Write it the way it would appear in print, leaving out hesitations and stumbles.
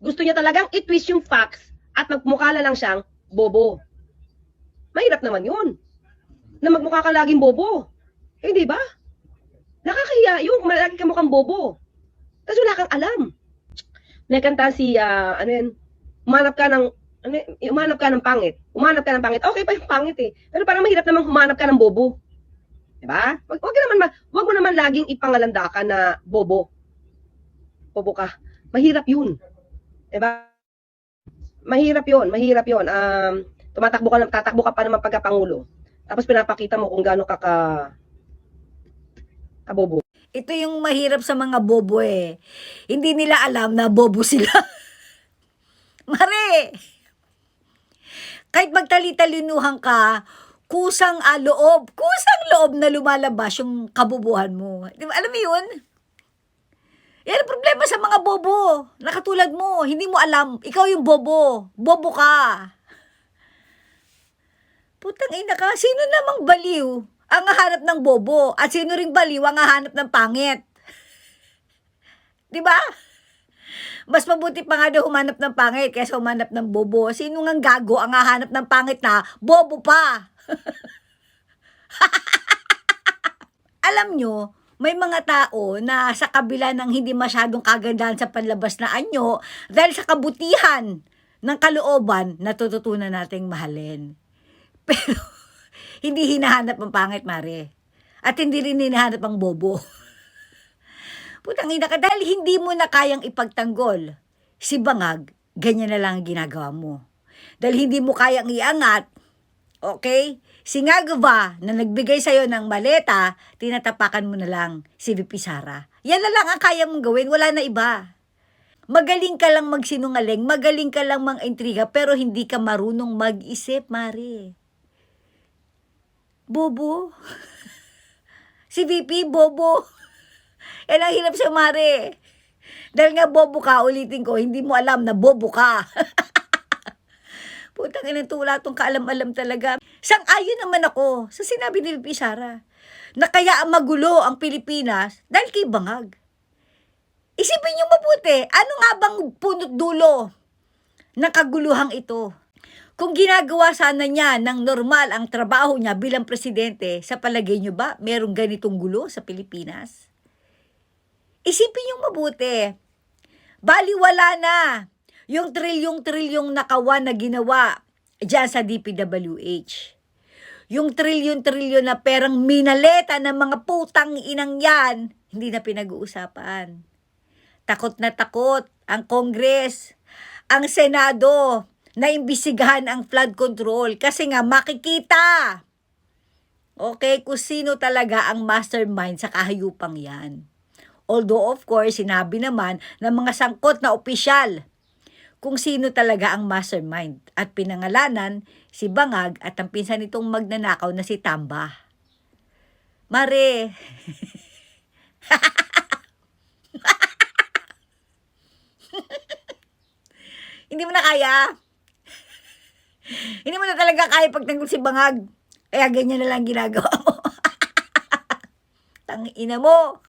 Gusto niya talagang i-twist yung facts at magmukha na lang siyang bobo. Mahirap naman yun. Na magmukha ka laging bobo. Eh, di ba? Nakakahiya yung lagi ka mukhang bobo. Kasi wala kang alam. May kanta si, ano yan, umanap ka ng, umanap ka ng pangit. Umanap ka ng pangit. Okay pa yung pangit eh. Pero parang mahirap namang humanap ka ng bobo. Diba? Wag mo naman laging ipangalanda ka na bobo. Bobo ka. Mahirap yun. Diba? Mahirap yun. Tatakbo ka pa naman pagkapangulo. Tapos pinapakita mo kung gaano ka kabobo. Ito yung mahirap sa mga bobo eh. Hindi nila alam na bobo sila. Mare! Kahit magtali-talinuhan ka, kusang loob na lumalabas yung kabobohan mo. Di ba? Alam mo yun? Yan ang problema sa mga bobo. Nakatulad mo, hindi mo alam, ikaw yung bobo. Bobo ka. Putang ina ka, sino namang baliw ang hahanap ng bobo? At sino ring baliw ang hahanap ng pangit? Di ba? Mas mabuti pa nga daw humanap ng pangit kaysa humanap ng bobo. Sino ngang gago ang hahanap ng pangit na bobo pa? Alam nyo, may mga tao na sa kabila ng hindi masyadong kagandahan sa panlabas na anyo, dahil sa kabutihan ng kalooban, natututunan nating mahalin. Pero, hindi hinahanap ang pangit, Mare. At hindi rin hinahanap ang bobo. Putang ina ka, dahil hindi mo na kayang ipagtanggol si bangag, ganyan na lang ang ginagawa mo. Dahil hindi mo kayang iangat, okay? Si Ngagva na nagbigay sa'yo ng maleta, tinatapakan mo na lang si VP Sara. Yan na lang ang kaya mong gawin, wala na iba. Magaling ka lang magsinungaling, magaling ka lang mang-intriga, pero hindi ka marunong mag-isip, Mari. Bobo. Si VP, bobo. Yan ang hirap sa Mari. Dahil nga bobo ka, ulitin ko, hindi mo alam na bobo ka. Putang ina, tula tong kaalam-alam talaga. Sang-ayon naman ako sa sinabi ni VP Sara na kaya magulo ang Pilipinas dahil kay bangag. Isipin niyo mabuti, ano nga bang punot dulo ng kaguluhang ito? Kung ginagawa sana niya ng normal ang trabaho niya bilang presidente, sa palagay niyo ba merong ganitong gulo sa Pilipinas? Isipin niyo mabuti, baliwala na yung trilyong-trilyong nakawan na ginawa dyan sa DPWH. Yung trilyon-trilyon na perang minaleta ng mga putang inang yan, hindi na pinag-uusapan. Takot na takot ang Congress, ang Senado, na imbisigahan ang flood control kasi nga makikita, okay, kung sino talaga ang mastermind sa kahayupang yan. Although of course, sinabi naman ng mga sangkot na opisyal kung sino talaga ang mastermind at pinangalanan si Bangag at ang pinsan nitong magnanakaw na si Tamba. Mare, hindi mo na kaya? Hindi mo na talaga kaya pagtanggol si Bangag. Kaya ganyan na lang ginagawa mo. Tangina mo.